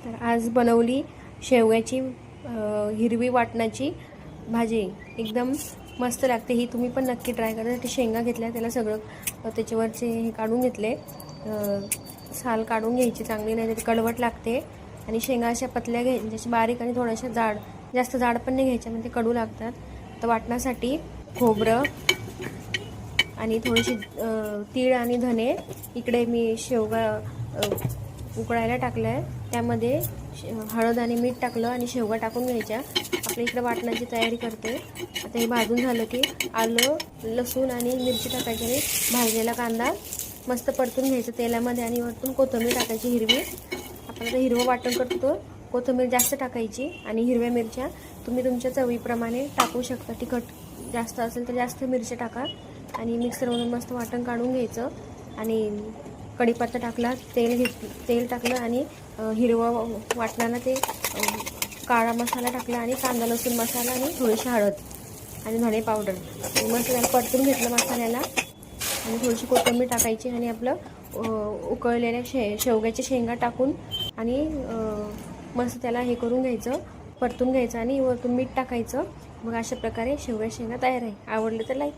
तर आज बनवली शेवग्याची हिरवी वाटणाची भाजी। एकदम मस्त लागते ही, तुम्ही पण नक्की ट्राय करा। ते शेंगा घेतल्या, त्याला सगळं त्याच्यावरचे हे काढून घेतले, साल काढून घ्यायची चांगली, नाही तर कडवट लागते। आणि शेंगा अशा पतल्या घ्यायच्या, जशी बारीक आणि थोड्याशा जाड, जास्त जाड पण नाही घ्यायच्या, म्हणजे कडू लागतात। तर वाटण्यासाठी खोबरं आणि थोडीशी तीळ आणि धने, इकडे मी शेवगा उकळायला टाकलं आहे, त्यामध्ये हळद आणि मीठ टाकलं आणि शेवगा टाकून घ्यायच्या। आपल्या इकडे वाटणाची तयारी करते। आता हे भाजून झालं की आलं, लसूण आणि मिरची टाकायची आणि भाजलेला कांदा मस्त परतून घ्यायचं तेलामध्ये, आणि वरतून कोथिंबीर टाकायची हिरवी। आपण आता हिरवं वाटण करतो, कोथिंबीर जास्त टाकायची आणि हिरव्या मिरच्या तुम्ही तुमच्या चवीप्रमाणे टाकू शकता। तिखट जास्त असेल तर जास्त मिरच्या टाका आणि मिक्सरमधून मस्त वाटण काढून घ्यायचं। आणि कढीपत्ता टाकला, तेल टाकलं आणि हिरवं वाटणाला ते काळा मसाला टाकला आणि कांदा लसूण मसाला आणि थोडीशी हळद आणि धणे पावडर, मस्त त्याला परतून घेतलं मसाल्याला। आणि थोडीशी कोथिंबीर टाकायची आणि आपलं उकळलेल्या शेवग्याच्या शेंगा टाकून आणि मस्त त्याला हे करून घ्यायचं, परतून घ्यायचं आणि वरतून मीठ टाकायचं। मग अशा प्रकारे शेवग्याच्या शेंगा तयार आहे। आवडलं तर लाईक